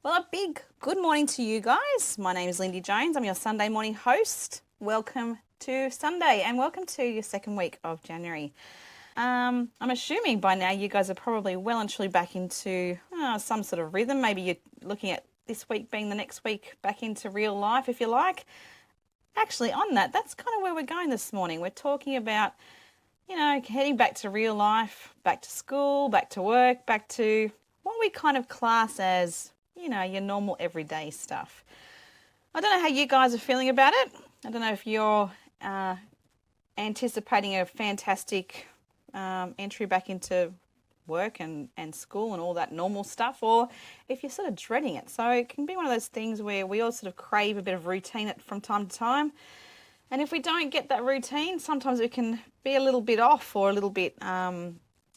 Well, a big good morning to you guys. My name is Lindy Jones. I'm your Sunday morning host. Welcome to Sunday and welcome to your second week of January. I'm assuming by now you guys are probably well and truly back into some sort of rhythm. Maybe you're looking at this week being the next week back into real life, if you like. Actually, on that, that's kind of where we're going this morning. We're talking about, heading back to real life, back to school, back to work, back to what we kind of class as, your normal everyday stuff. I don't know how you guys are feeling about it. I don't know if you're anticipating a fantastic entry back into work and school and all that normal stuff, or if you're sort of dreading it. So it can be one of those things where we all sort of crave a bit of routine from time to time. And if we don't get that routine, sometimes we can be a little bit off or a little bit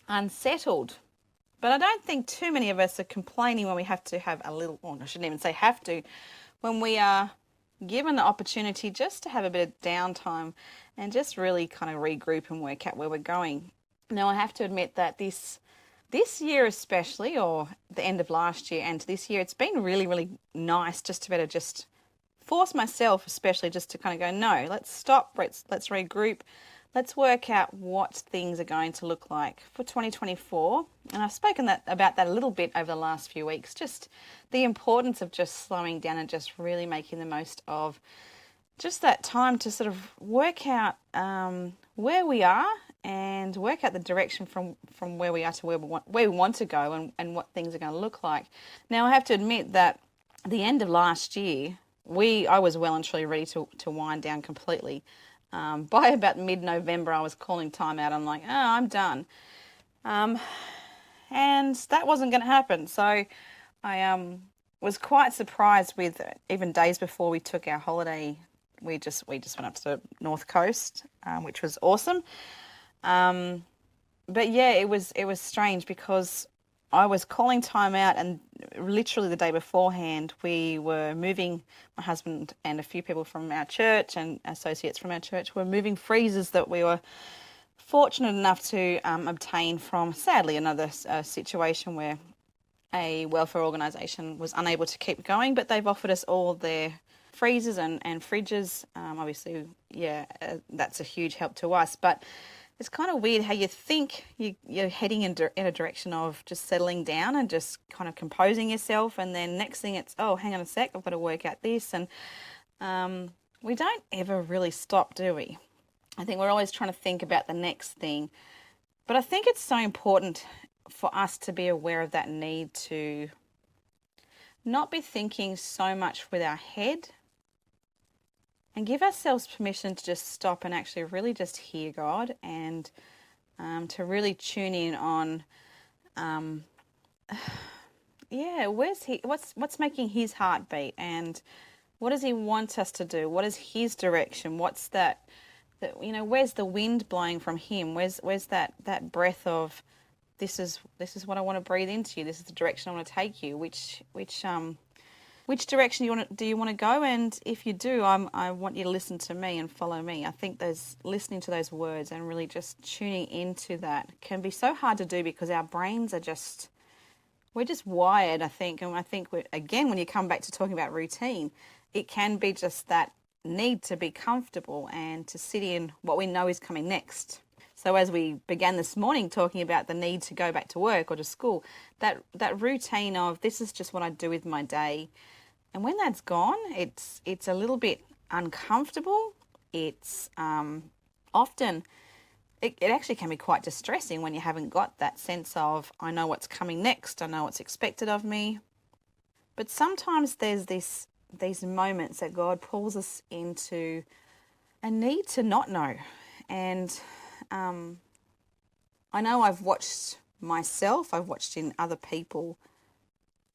unsettled. But I don't think too many of us are complaining when we have to have a little, or I shouldn't even say have to, when we are given the opportunity just to have a bit of downtime and just really kind of regroup and work out where we're going. Now, I have to admit that this year especially, or the end of last year and this year, it's been really, really nice just to better just force myself especially just to kind of go, no, let's stop, let's regroup, let's work out what things are going to look like for 2024. And I've spoken about that a little bit over the last few weeks, just the importance of just slowing down and just really making the most of just that time to sort of work out where we are and work out the direction from where we are to where we want to go and what things are going to look like. Now, I have to admit that at the end of last year, I was well and truly ready to wind down completely. By about mid-November, I was calling time out. I'm like, oh, I'm done. And that wasn't going to happen. So I was quite surprised with even days before we took our holiday. We just went up to the North Coast, which was awesome. But yeah, it was strange because I was calling time out, and literally the day beforehand, we were moving, my husband and a few people from our church and associates from our church were moving freezers that we were fortunate enough to obtain from, sadly, another situation where a welfare organisation was unable to keep going, but they've offered us all their freezers and fridges. Obviously, that's a huge help to us, but it's kind of weird how you think you're heading in a direction of just settling down and just kind of composing yourself, and then next thing it's, oh, hang on a sec, I've got to work out this. And we don't ever really stop, do we? I think we're always trying to think about the next thing. But I think it's so important for us to be aware of that need to not be thinking so much with our head, and give ourselves permission to just stop and actually really just hear God, and to really tune in on, where's he? What's making his heart beat, and what does he want us to do? What is his direction? What's that? Where's the wind blowing from him? Where's that breath of, this is what I want to breathe into you. This is the direction I want to take you. Which direction do you want to go? And if you do, I want you to listen to me and follow me. I think listening to those words and really just tuning into that can be so hard to do because our brains are we're just wired, I think. And I think, again, when you come back to talking about routine, it can be just that need to be comfortable and to sit in what we know is coming next. So as we began this morning talking about the need to go back to work or to school, that routine of, this is just what I do with my day. And when that's gone, it's a little bit uncomfortable. It's often, it actually can be quite distressing when you haven't got that sense of, I know what's coming next, I know what's expected of me. But sometimes there's these moments that God pulls us into a need to not know. And I know I've watched myself, I've watched in other people,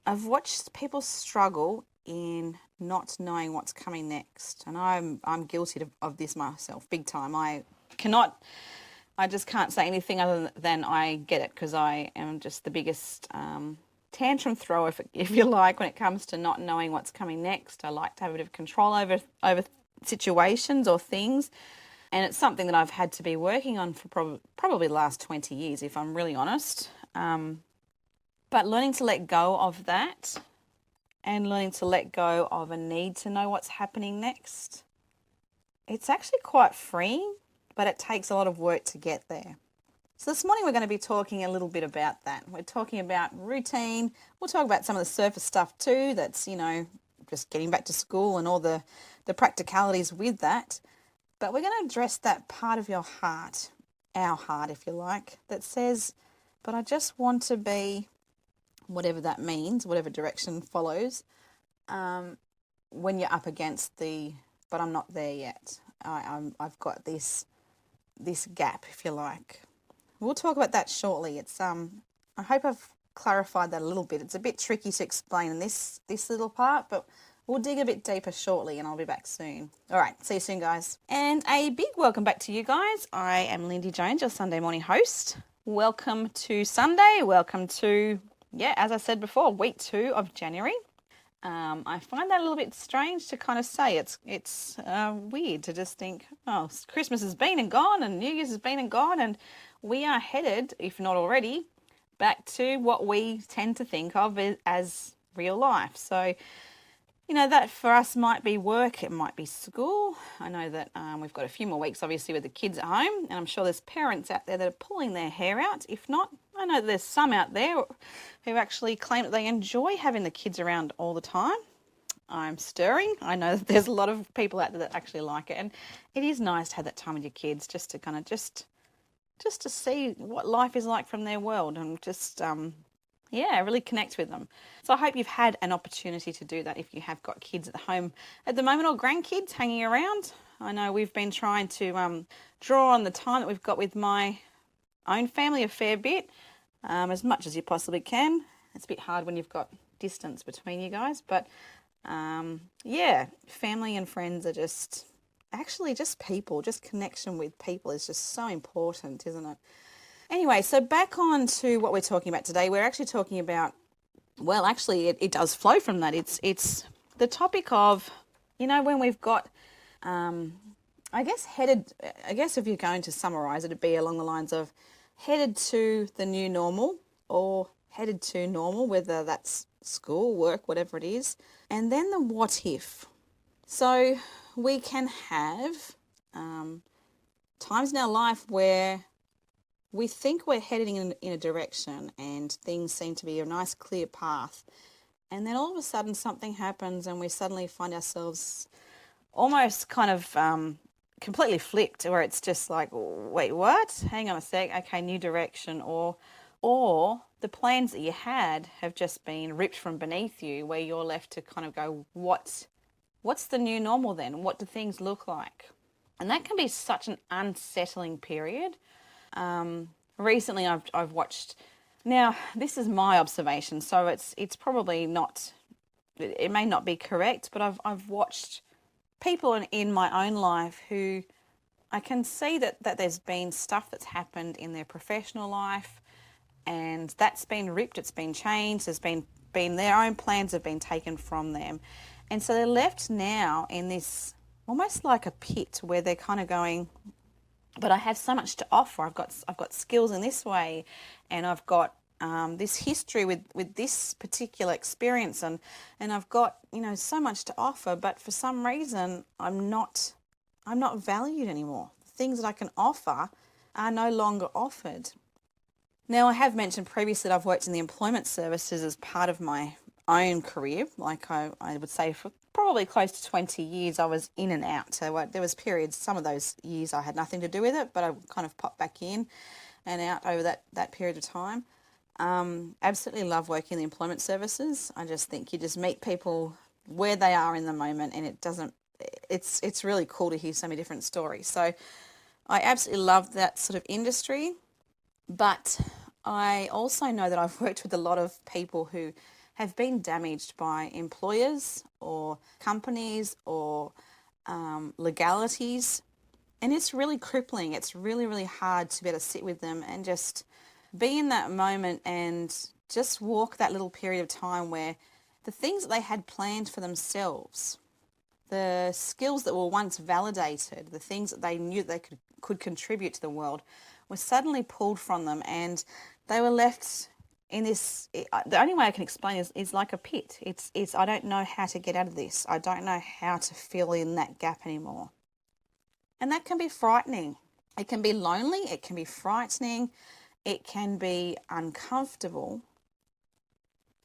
I've watched people struggle in not knowing what's coming next. And I'm guilty of this myself, big time. I just can't say anything other than I get it, because I am just the biggest tantrum thrower, if you like, when it comes to not knowing what's coming next. I like to have a bit of control over situations or things. And it's something that I've had to be working on for probably the last 20 years, if I'm really honest. But learning to let go of that and learning to let go of a need to know what's happening next. It's actually quite freeing, but it takes a lot of work to get there. So this morning we're going to be talking a little bit about that. We're talking about routine. We'll talk about some of the surface stuff too, that's, just getting back to school and all the practicalities with that. But we're going to address that part of your heart, our heart if you like, that says, but I just want to be, whatever that means, whatever direction follows, when you're up against but I'm not there yet. I've got this gap, if you like. We'll talk about that shortly. It's I hope I've clarified that a little bit. It's a bit tricky to explain in this little part, but we'll dig a bit deeper shortly and I'll be back soon. All right, see you soon, guys. And a big welcome back to you guys. I am Lindy Jones, your Sunday morning host. Welcome to Sunday. Welcome to, as I said before, week 2 of January. I find that a little bit strange to kind of say. It's weird to just think, oh, Christmas has been and gone and New Year's has been and gone, and we are headed, if not already, back to what we tend to think of as real life. So, that for us might be work, it might be school. I know that we've got a few more weeks, obviously, with the kids at home, and I'm sure there's parents out there that are pulling their hair out. If not, I know there's some out there who actually claim that they enjoy having the kids around all the time. I'm stirring. I know that there's a lot of people out there that actually like it, and it is nice to have that time with your kids, just to kind of just to see what life is like from their world, and just really connect with them. So I hope you've had an opportunity to do that if you have got kids at home at the moment, or grandkids hanging around. I know we've been trying to draw on the time that we've got with my own family a fair bit, as much as you possibly can. It's a bit hard when you've got distance between you guys, but family and friends are just people. Just connection with people is just so important, isn't it? Anyway, so back on to what we're talking about today. We're actually talking about, it does flow from that. It's the topic of, when we've got, I guess if you're going to summarize it, it'd be along the lines of headed to the new normal or headed to normal, whether that's school, work, whatever it is. And then the what if. So we can have times in our life where we think we're heading in a direction and things seem to be a nice clear path, and then all of a sudden something happens and we suddenly find ourselves almost kind of completely flipped, where it's just like, wait, what? Hang on a sec. Okay, new direction. Or the plans that you had have just been ripped from beneath you, where you're left to kind of go, what's the new normal then? What do things look like? And that can be such an unsettling period. Recently I've watched, now this is my observation, so it's probably not, it may not be correct, but I've watched people in my own life who I can see that there's been stuff that's happened in their professional life, and that's been ripped, it's been changed, there's been their own plans have been taken from them. And so they're left now in this almost like a pit where they're kind of going, but I have so much to offer. I've got skills in this way, and I've got this history with this particular experience, and I've got so much to offer. But for some reason, I'm not valued anymore. The things that I can offer are no longer offered. Now, I have mentioned previously that I've worked in the employment services as part of my own career. Like I would say for probably close to 20 years I was in and out. So there was periods, some of those years I had nothing to do with it, but I kind of popped back in and out over that period of time. Absolutely love working in the employment services. I just think you just meet people where they are in the moment, and it's really cool to hear so many different stories. So I absolutely love that sort of industry, but I also know that I've worked with a lot of people who have been damaged by employers or companies or legalities, and it's really crippling. It's really, really hard to be able to sit with them and just be in that moment and just walk that little period of time where the things that they had planned for themselves, the skills that were once validated, the things that they knew they could contribute to the world, were suddenly pulled from them, and they were left in this, the only way I can explain is like a pit. It's I don't know how to get out of this. I don't know how to fill in that gap anymore. And that can be frightening. It can be lonely. It can be frightening. It can be uncomfortable.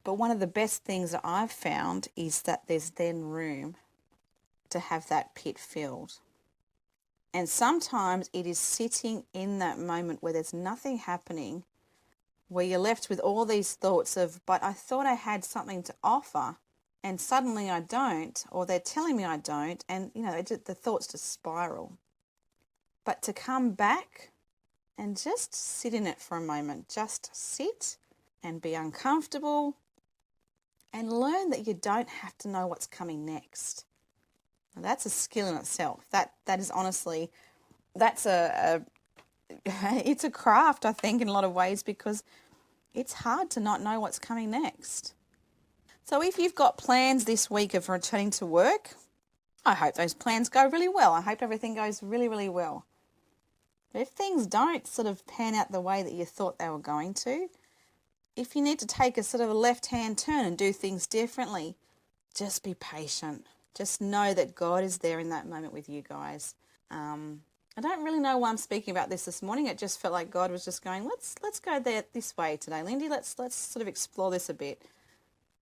But one of the best things that I've found is that there's then room to have that pit filled. And sometimes it is sitting in that moment where there's nothing happening, where you're left with all these thoughts of, but I thought I had something to offer, and suddenly I don't, or they're telling me I don't, and the thoughts just spiral. But to come back and just sit in it for a moment, just sit and be uncomfortable and learn that you don't have to know what's coming next. Now, that's a skill in itself. That is honestly, that's it's a craft, I think, in a lot of ways, because it's hard to not know what's coming next. So if you've got plans this week of returning to work, I hope those plans go really well. I hope everything goes really, really well. But if things don't sort of pan out the way that you thought they were going to, if you need to take a sort of a left-hand turn and do things differently, just be patient. Just know that God is there in that moment with you guys. I don't really know why I'm speaking about this morning. It just felt like God was just going, let's go there this way today, Lindy. Let's sort of explore this a bit.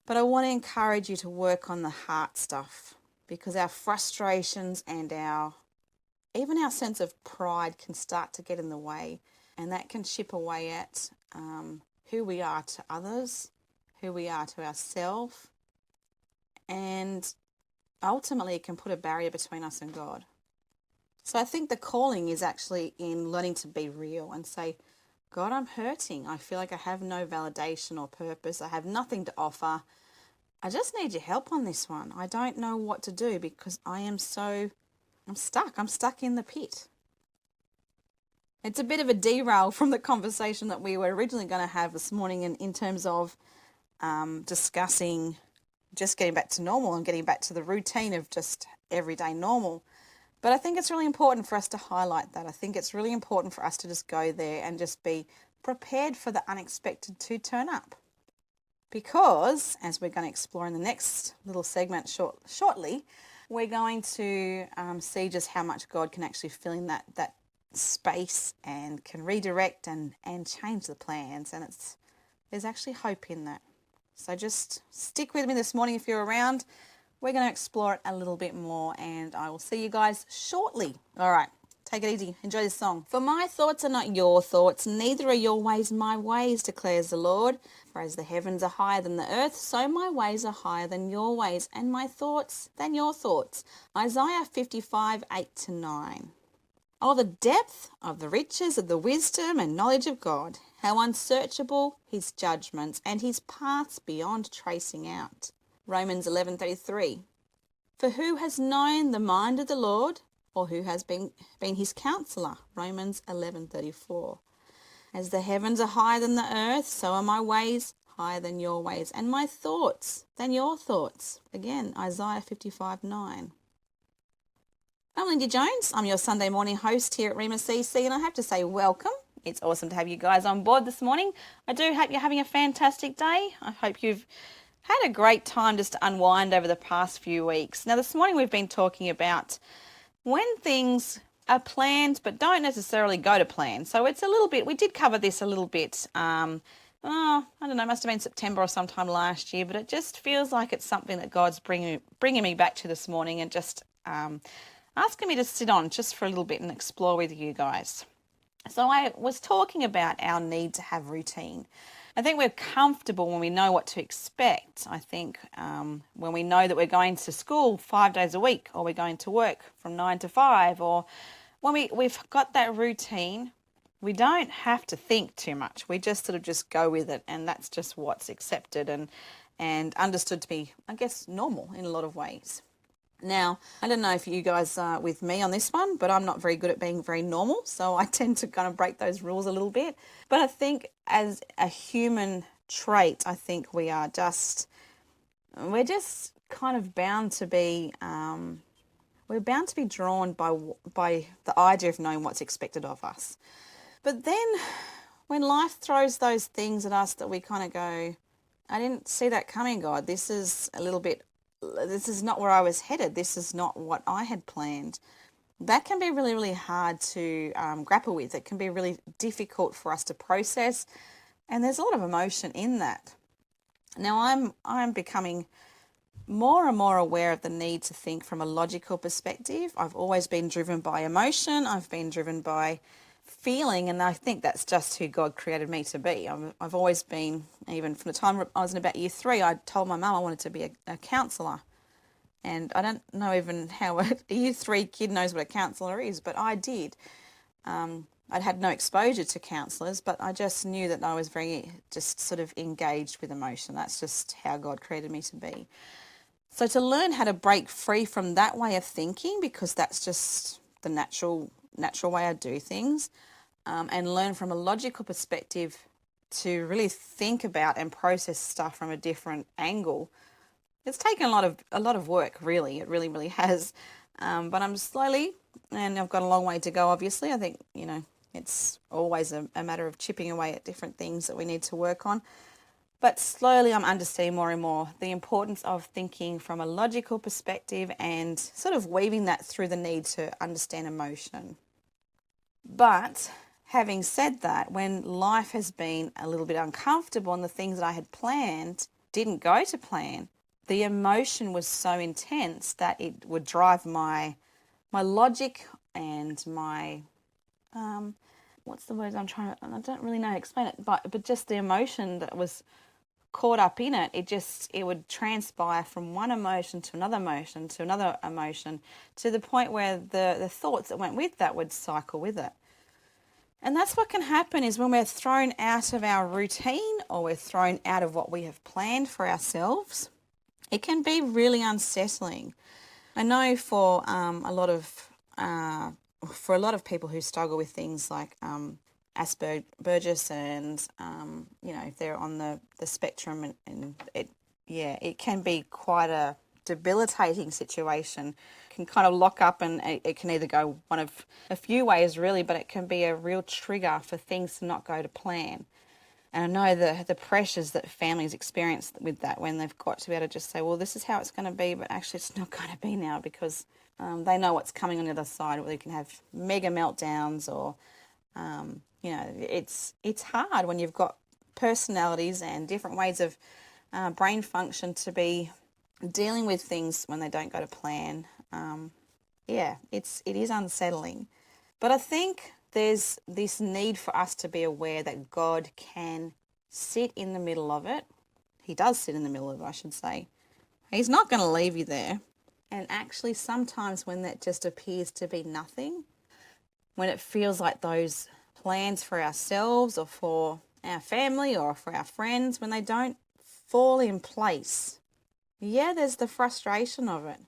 But I want to encourage you to work on the heart stuff, because our frustrations and even our sense of pride can start to get in the way, and that can chip away at who we are to others, who we are to ourselves, and ultimately it can put a barrier between us and God. So I think the calling is actually in learning to be real and say, God, I'm hurting. I feel like I have no validation or purpose. I have nothing to offer. I just need your help on this one. I don't know what to do because I'm stuck. I'm stuck in the pit. It's a bit of a derail from the conversation that we were originally going to have this morning in terms of discussing just getting back to normal and getting back to the routine of just everyday normal. But I think it's really important for us to highlight that. I think it's really important for us to just go there and just be prepared for the unexpected to turn up. Because, as we're going to explore in the next little segment shortly, we're going to see just how much God can actually fill in that space and can redirect and change the plans. And there's actually hope in that. So just stick with me this morning if you're around. We're going to explore it a little bit more, and I will see you guys shortly. All right, take it easy. Enjoy this song. For my thoughts are not your thoughts, neither are your ways my ways, declares the Lord. For as the heavens are higher than the earth, so my ways are higher than your ways, and my thoughts than your thoughts. Isaiah 55, 8-9. Oh, the depth of the riches of the wisdom and knowledge of God, how unsearchable his judgments and his paths beyond tracing out. Romans 11:33. For who has known the mind of the Lord, or who has been his counselor? Romans 11:34. As the heavens are higher than the earth, so are my ways higher than your ways, and my thoughts than your thoughts. Again, Isaiah 55:9. I'm Lindy Jones. I'm your Sunday morning host here at Rhema CC, and I have to say welcome. It's awesome to have you guys on board this morning. I do hope you're having a fantastic day. I hope you've had a great time just to unwind over the past few weeks. Now, this morning we've been talking about when things are planned but don't necessarily go to plan. So it's a little bit, we did cover this a little bit, I don't know, must have been September or sometime last year, but it just feels like it's something that God's bringing me back to this morning and just asking me to sit on just for a little bit and explore with you guys. So I was talking about our need to have routine. I think we're comfortable when we know what to expect. I think when we know that we're going to school 5 days a week, or we're going to work from 9 to 5, or when we've got that routine, we don't have to think too much. We just sort of just go with it, and that's just what's accepted and understood to be, I guess, normal in a lot of ways. Now, I don't know if you guys are with me on this one, but I'm not very good at being very normal, so I tend to kind of break those rules a little bit. But I think as a human trait, I think we're just kind of bound to be, we're bound to be drawn by the idea of knowing what's expected of us. But then when life throws those things at us that we kind of go, I didn't see that coming, God. This is not where I was headed. This is not what I had planned. That can be really, really hard to grapple with. It can be really difficult for us to process. And there's a lot of emotion in that. Now, I'm becoming more and more aware of the need to think from a logical perspective. I've always been driven by emotion. I've been driven by feeling, and I think that's just who God created me to be. I've always been, even from the time I was in about year 3, I told my mum I wanted to be a counsellor. And I don't know even how a year 3 kid knows what a counsellor is, but I did. I'd had no exposure to counsellors, but I just knew that I was very just sort of engaged with emotion. That's just how God created me to be. So to learn how to break free from that way of thinking, because that's just the natural way I do things, and learn from a logical perspective to really think about and process stuff from a different angle. It's taken a lot of work, really. It really, really has. But I'm slowly, and I've got a long way to go, obviously. I think, it's always a matter of chipping away at different things that we need to work on. But slowly I'm understanding more and more the importance of thinking from a logical perspective and sort of weaving that through the need to understand emotion. But having said that, when life has been a little bit uncomfortable and the things that I had planned didn't go to plan, the emotion was so intense that it would drive my logic and my what's the word I don't really know how to explain it, but just the emotion that was caught up in it, it would transpire from one emotion to another emotion to another emotion, to the point where the thoughts that went with that would cycle with it. And that's what can happen is when we're thrown out of our routine, or we're thrown out of what we have planned for ourselves, it can be really unsettling. I know for a lot of people who struggle with things like Asperger's and if they're on the spectrum, and it can be quite a debilitating situation. It can kind of lock up, and it can either go one of a few ways really, but it can be a real trigger for things to not go to plan. And I know the pressures that families experience with that, when they've got to be able to just say, well, this is how it's going to be, but actually it's not going to be now, because they know what's coming on the other side, where they can have mega meltdowns, or it's hard when you've got personalities and different ways of brain function to be dealing with things when they don't go to plan. It is unsettling. But I think there's this need for us to be aware that God can sit in the middle of it. He does sit in the middle of it, I should say. He's not going to leave you there. And actually, sometimes when that just appears to be nothing, when it feels like those plans for ourselves or for our family or for our friends, when they don't fall in place, there's the frustration of it.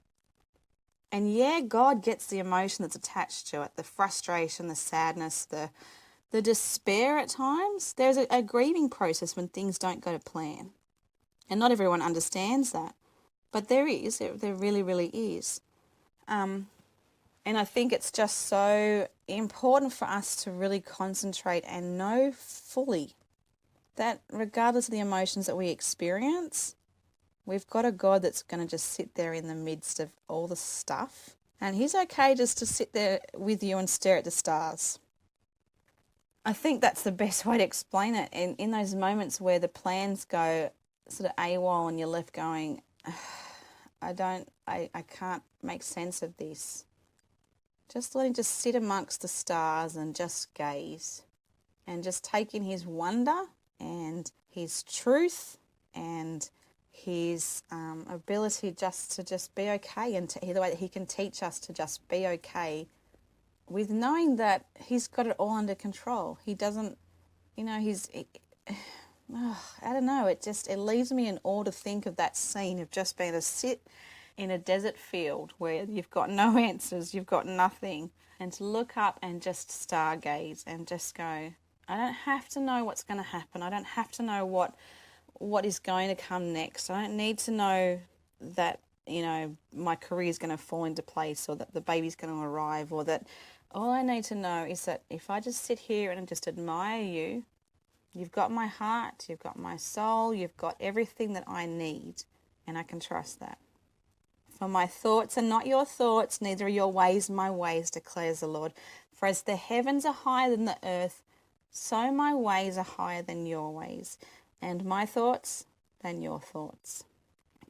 And God gets the emotion that's attached to it, the frustration, the sadness, the despair at times. There's a grieving process when things don't go to plan. And not everyone understands that. But there really, really is. And I think it's just so important for us to really concentrate and know fully that regardless of the emotions that we experience, we've got a God that's going to just sit there in the midst of all the stuff. And he's okay just to sit there with you and stare at the stars. I think that's the best way to explain it. And in those moments where the plans go sort of AWOL and you're left going, I can't make sense of this. Just let him just sit amongst the stars and just gaze. And just take in his wonder and his truth and his ability to be okay, and the way that he can teach us to just be okay with knowing that he's got it all under control. He doesn't, I don't know, it leaves me in awe to think of that scene of just being able to sit in a desert field where you've got no answers, you've got nothing, and to look up and just stargaze and just go, I don't have to know what's going to happen. I don't have to know what is going to come next. I don't need to know that, my career is going to fall into place, or that the baby's going to arrive, or that all I need to know is that if I just sit here and just admire you You've got my heart, you've got my soul, you've got everything that I need, and I can trust that. For my thoughts are not your thoughts, neither are your ways my ways, declares the Lord. For as the heavens are higher than the earth, so my ways are higher than your ways, and my thoughts than your thoughts.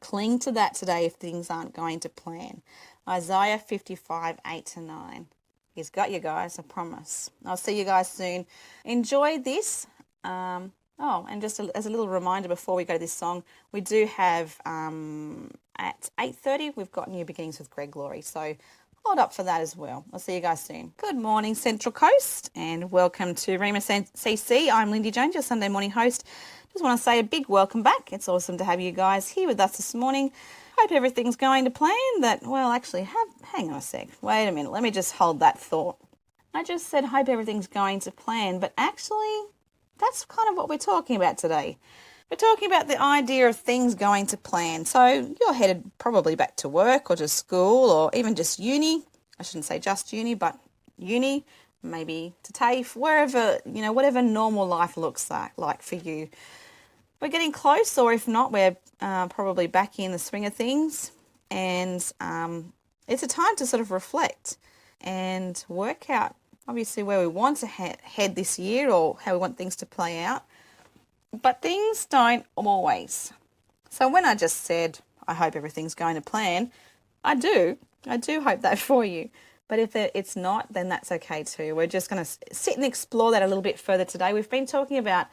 Cling to that today if things aren't going to plan. Isaiah 55, 8-9. He's got you guys, I promise. I'll see you guys soon. Enjoy this. And just as a little reminder before we go to this song, we do have at 8:30, we've got New Beginnings with Greg Laurie. So hold up for that as well. I'll see you guys soon. Good morning, Central Coast, and welcome to Rhema CC. I'm Lindy Jones, your Sunday morning host. Just want to say a big welcome back. It's awesome to have you guys here with us this morning. Hope everything's going to plan. Hang on a sec. Wait a minute. Let me just hold that thought. I just said hope everything's going to plan, but actually that's kind of what we're talking about today. We're talking about the idea of things going to plan. So you're headed probably back to work or to school or even just uni. I shouldn't say just uni, but uni, maybe to TAFE, wherever, whatever normal life looks like for you. We're getting close, or if not, we're probably back in the swing of things. And it's a time to sort of reflect and work out, obviously, where we want to head this year or how we want things to play out. But things don't always. So when I just said, I hope everything's going to plan, I do hope that for you. But if it's not, then that's okay too. We're just going to sit and explore that a little bit further today. We've been talking about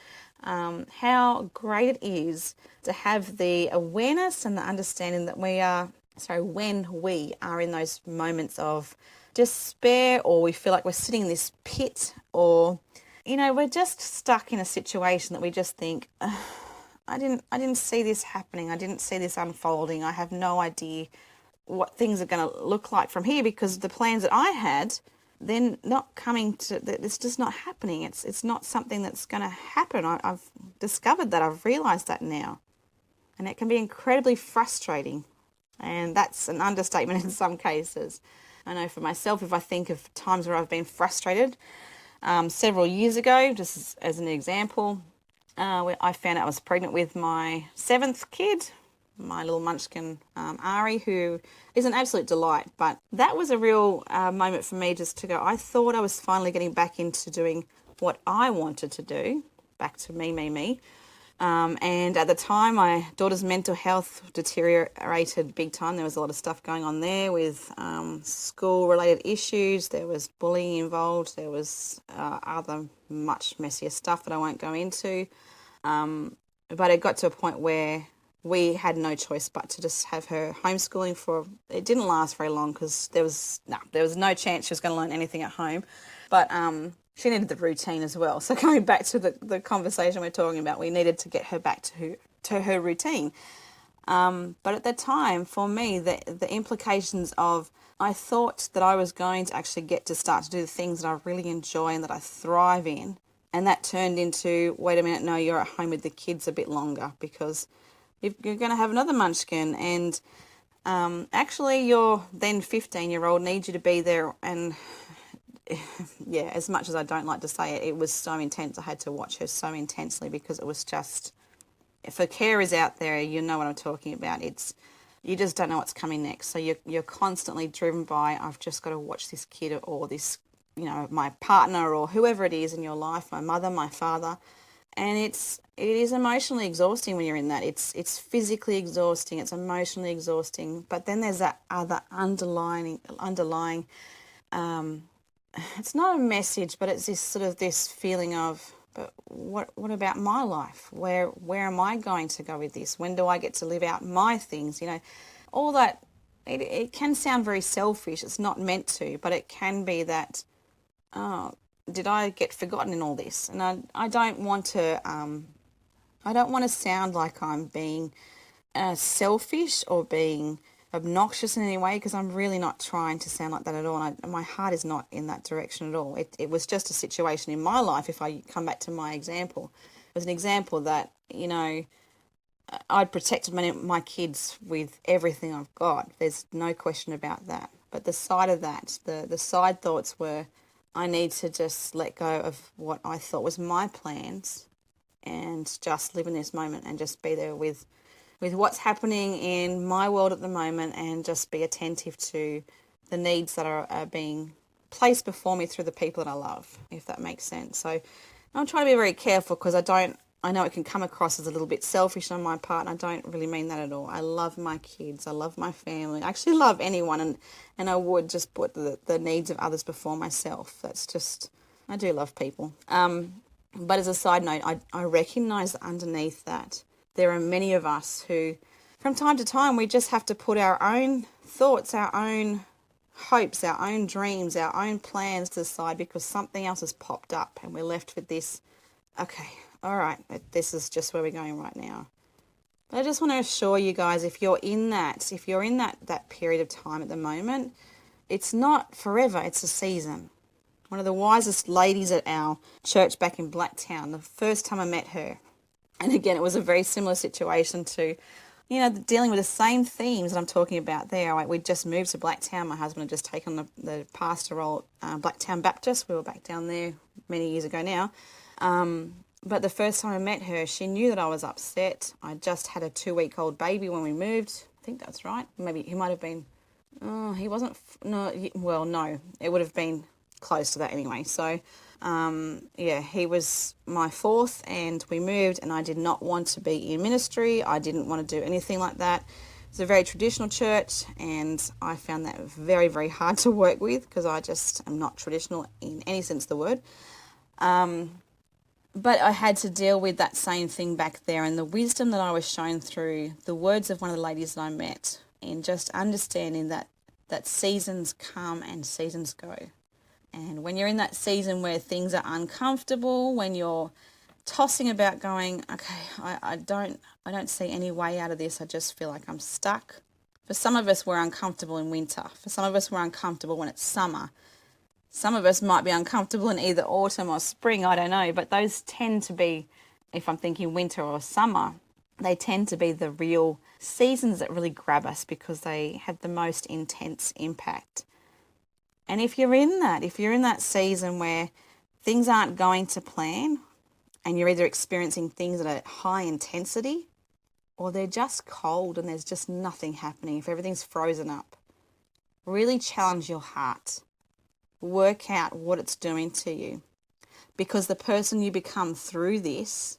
how great it is to have the awareness and the understanding that when we are in those moments of despair, or we feel like we're sitting in this pit, or we're just stuck in a situation that we just think, I didn't see this happening, I didn't see this unfolding, I have no idea what things are going to look like from here, because the plans that I had, they're not coming to, it's just not happening. It's not something that's going to happen. I've discovered that, I've realized that now, and it can be incredibly frustrating, and that's an understatement in some cases. I know for myself, if I think of times where I've been frustrated, several years ago, just as an example, where I found out I was pregnant with my 7th kid, my little munchkin, Ari, who is an absolute delight. But that was a real moment for me just to go, I thought I was finally getting back into doing what I wanted to do, back to me. And at the time, my daughter's mental health deteriorated big time. There was a lot of stuff going on there with school-related issues. There was bullying involved. There was other much messier stuff that I won't go into. But it got to a point where we had no choice but to just have her homeschooling for, it didn't last very long because there was no chance she was going to learn anything at home. But she needed the routine as well. So going back to the conversation we're talking about, we needed to get her back to her routine. But at that time, for me, the implications of, I thought that I was going to actually get to start to do the things that I really enjoy and that I thrive in. And that turned into, wait a minute, no, you're at home with the kids a bit longer because you're going to have another munchkin, and actually your then 15-year-old needs you to be there. And yeah, as much as I don't like to say it, it was so intense. I had to watch her so intensely because it was just, for carers out there, you know what I'm talking about. You just don't know what's coming next. So you're constantly driven by, I've just got to watch this kid or this, my partner or whoever it is in your life, my mother, my father. And it is emotionally exhausting when you're in that. It's physically exhausting. It's emotionally exhausting. But then there's that other underlying. It's not a message, but it's this feeling of, but what about my life? Where am I going to go with this? When do I get to live out my things? All that. It can sound very selfish. It's not meant to, but it can be that. Oh, did I get forgotten in all this? And I don't want to. I don't want to sound like I'm being selfish or being obnoxious in any way, because I'm really not trying to sound like that at all. And my heart is not in that direction at all. It was just a situation in my life. If I come back to my example, it was an example that I'd protected my kids with everything I've got. There's no question about that. But the side of that, the side thoughts were, I need to just let go of what I thought was my plans and just live in this moment and just be there with what's happening in my world at the moment, and just be attentive to the needs that are being placed before me through the people that I love, if that makes sense. So I'm trying to be very careful, because I know it can come across as a little bit selfish on my part, and I don't really mean that at all. I love my kids. I love my family. I actually love anyone, and I would just put the needs of others before myself. That's just, I do love people. But as a side note, I recognise that underneath that, there are many of us who, from time to time, we just have to put our own thoughts, our own hopes, our own dreams, our own plans to the side, because something else has popped up, and we're left with this, okay, all right, this is just where we're going right now. But I just want to assure you guys, if you're in that period of time at the moment, it's not forever, it's a season. One of the wisest ladies at our church back in Blacktown, the first time I met her, and again, it was a very similar situation to, dealing with the same themes that I'm talking about there. We just moved to Blacktown. My husband had just taken the pastor role at Blacktown Baptist. We were back down there many years ago now. But the first time I met her, she knew that I was upset. I just had a 2-week-old baby when we moved. I think that's right. Maybe he might have been, he wasn't, no, it would have been close to that anyway. So, he was my fourth, and we moved, and I did not want to be in ministry. I didn't want to do anything like that. It's a very traditional church, and I found that very, very hard to work with, because I just am not traditional in any sense of the word. But I had to deal with that same thing back there, and the wisdom that I was shown through the words of one of the ladies that I met, and just understanding that seasons come and seasons go. And when you're in that season where things are uncomfortable, when you're tossing about going, okay, I don't see any way out of this. I just feel like I'm stuck. For some of us, we're uncomfortable in winter. For some of us, we're uncomfortable when it's summer. Some of us might be uncomfortable in either autumn or spring, I don't know. But those tend to be, if I'm thinking winter or summer, they tend to be the real seasons that really grab us, because they have the most intense impact. And if you're in that season where things aren't going to plan, and you're either experiencing things at a high intensity, or they're just cold and there's just nothing happening, if everything's frozen up, really challenge your heart. Work out what it's doing to you, because the person you become through this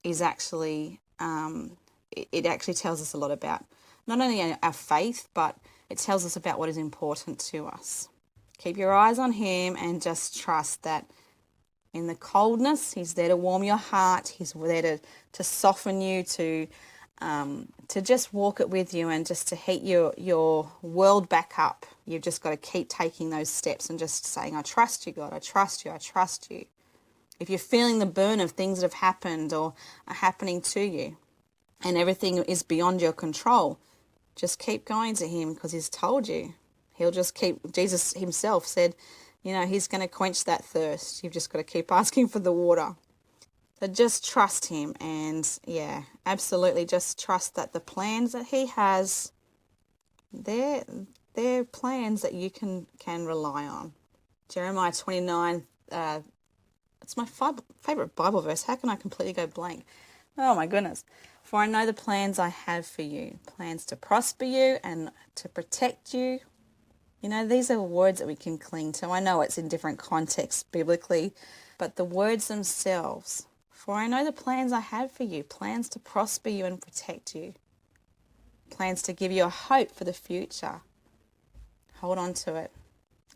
is actually, it actually tells us a lot about not only our faith, but it tells us about what is important to us. Keep your eyes on him, and just trust that in the coldness, he's there to warm your heart. He's there to soften you, to just walk it with you, and just to heat your world back up. You've just got to keep taking those steps and just saying, I trust you, God, I trust you, I trust you. If you're feeling the burn of things that have happened or are happening to you, and everything is beyond your control, just keep going to him, because he's told you. He'll just keep, Jesus himself said, he's going to quench that thirst. You've just got to keep asking for the water. So just trust him, and absolutely just trust that the plans that he has, they're plans that you can rely on. Jeremiah 29, it's my favorite Bible verse. How can I completely go blank? Oh my goodness. For I know the plans I have for you, plans to prosper you and to protect you. These are words that we can cling to. I know it's in different contexts biblically, but the words themselves. For I know the plans I have for you, plans to prosper you and protect you, plans to give you a hope for the future. Hold on to it.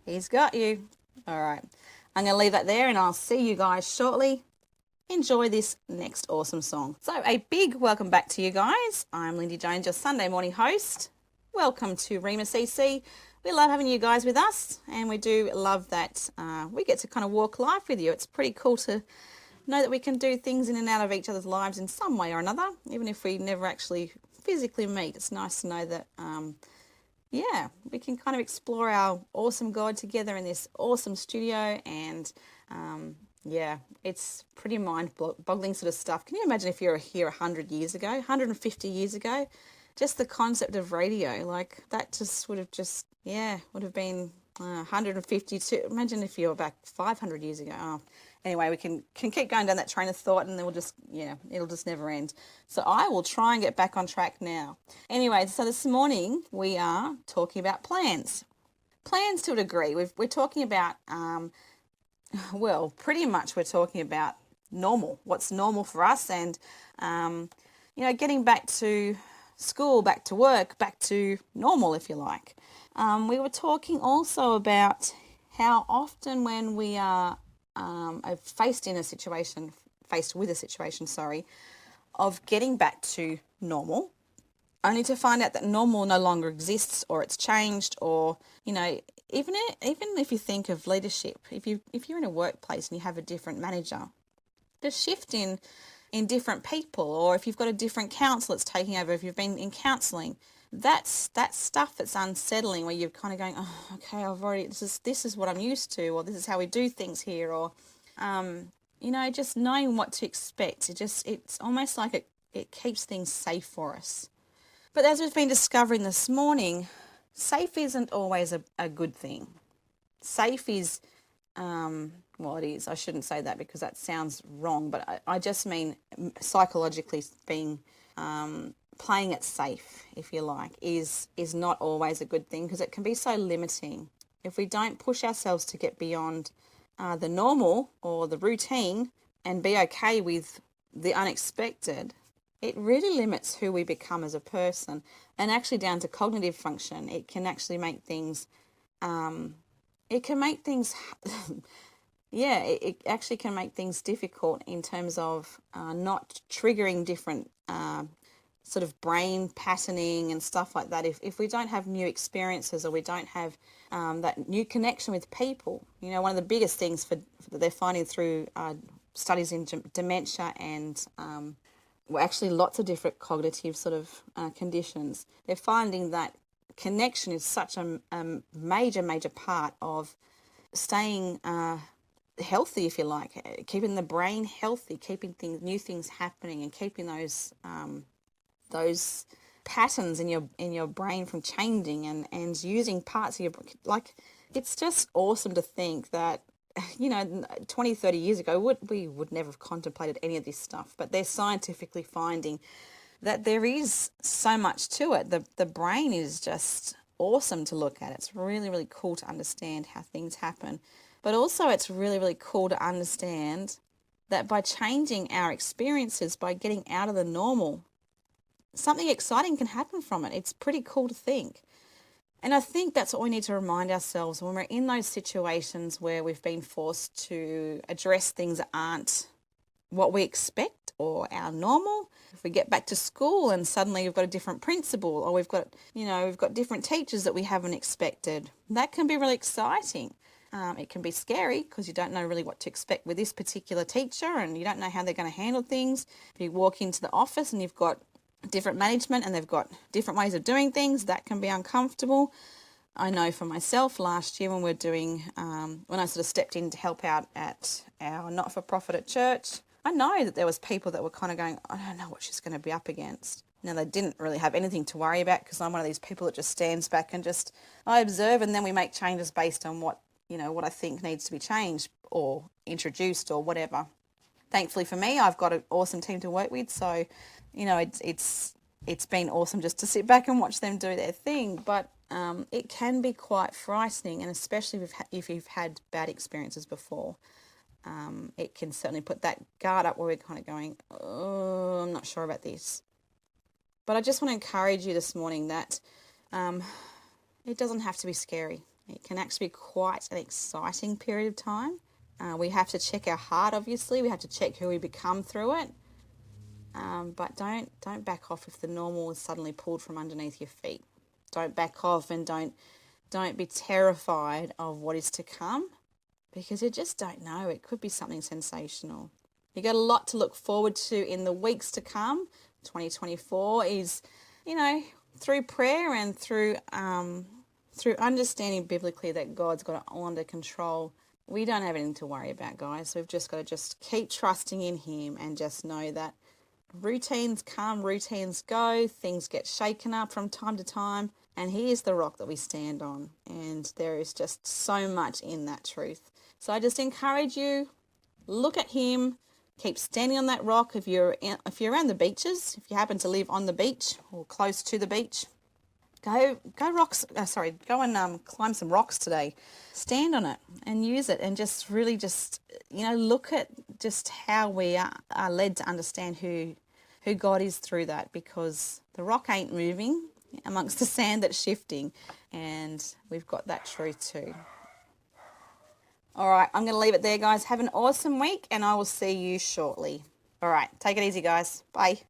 He's got you. All right. I'm going to leave that there, and I'll see you guys shortly. Enjoy this next awesome song. So a big welcome back to you guys. I'm Lindy Jones, your Sunday morning host. Welcome to Rhema CC. We love having you guys with us, and we do love that we get to kind of walk life with you. It's pretty cool to know that we can do things in and out of each other's lives in some way or another, even if we never actually physically meet. It's nice to know that, we can kind of explore our awesome God together in this awesome studio, and it's pretty mind-boggling sort of stuff. Can you imagine if you were here 100 years ago, 150 years ago? Just the concept of radio, like that just would have been 150 to, imagine if you were back 500 years ago. Oh, anyway, we can keep going down that train of thought, and then it'll just never end. So I will try and get back on track now. Anyway, so this morning we are talking about plans. Plans to a degree. We're talking about, pretty much we're talking about normal, what's normal for us, and, getting back to school, back to work, back to normal, if you like. We were talking also about how often when we are faced with a situation, of getting back to normal, only to find out that normal no longer exists, or it's changed, or, even if you think of leadership, if you're in a workplace and you have a different manager, the shift in different people, or if you've got a different counsel that's taking over, if you've been in counselling, that's stuff that's unsettling, where you're kind of going, oh, okay, this is what I'm used to, or this is how we do things here, or, just knowing what to expect. It's almost like it keeps things safe for us. But as we've been discovering this morning, safe isn't always a good thing. Safe is, it is. I shouldn't say that because that sounds wrong, but I just mean psychologically being, playing it safe, if you like, is not always a good thing, because it can be so limiting. If we don't push ourselves to get beyond the normal or the routine and be okay with the unexpected, it really limits who we become as a person, and actually down to cognitive function. It can actually make things, it actually can make things difficult in terms of not triggering different sort of brain patterning and stuff like that. If we don't have new experiences, or we don't have that new connection with people, one of the biggest things that they're finding through studies in dementia and actually lots of different cognitive sort of conditions, they're finding that connection is such a major part of staying healthy, if you like, keeping the brain healthy, keeping new things happening, and keeping those patterns in your brain from changing, and using parts of your, like, it's just awesome to think that 20, 30 years ago, we would never have contemplated any of this stuff, but they're scientifically finding that there is so much to it. The brain is just awesome to look at. It's really, really cool to understand how things happen, but also it's really, really cool to understand that by changing our experiences, by getting out of the normal, something exciting can happen from it. It's pretty cool to think. And I think that's what we need to remind ourselves when we're in those situations where we've been forced to address things that aren't what we expect or our normal. If we get back to school and suddenly we've got a different principal, or we've got different teachers that we haven't expected, that can be really exciting. It can be scary because you don't know really what to expect with this particular teacher, and you don't know how they're going to handle things. If you walk into the office and you've got different management and they've got different ways of doing things, that can be uncomfortable. I know for myself, last year when we're doing, when I sort of stepped in to help out at our not-for-profit at church, I know that there was people that were kind of going, I don't know what she's going to be up against. Now, they didn't really have anything to worry about, because I'm one of these people that just stands back and I observe, and then we make changes based on what I think needs to be changed or introduced or whatever. Thankfully for me, I've got an awesome team to work with, so it's been awesome just to sit back and watch them do their thing. But it can be quite frightening, and especially if you've had bad experiences before, it can certainly put that guard up where we're kind of going, oh, I'm not sure about this. But I just want to encourage you this morning that it doesn't have to be scary. It can actually be quite an exciting period of time. We have to check our heart, obviously. We have to check who we become through it. But don't back off if the normal is suddenly pulled from underneath your feet. Don't back off, and don't be terrified of what is to come, because you just don't know. It could be something sensational. You got a lot to look forward to in the weeks to come. 2024 is, through prayer and through understanding biblically that God's got it all under control. We don't have anything to worry about, guys. We've just got to keep trusting in Him, and just know that routines come, routines go, things get shaken up from time to time, and He is the rock that we stand on. And there is just so much in that truth. So I just encourage you, look at him, keep standing on that rock. If you're around the beaches, if you happen to live on the beach or close to the beach, go and climb some rocks today. Stand on it and use it, and just really look at just how we are led to understand who God is through that, because the rock ain't moving amongst the sand that's shifting, and we've got that truth too. All right, I'm going to leave it there, guys. Have an awesome week, and I will see you shortly. All right, take it easy, guys. Bye.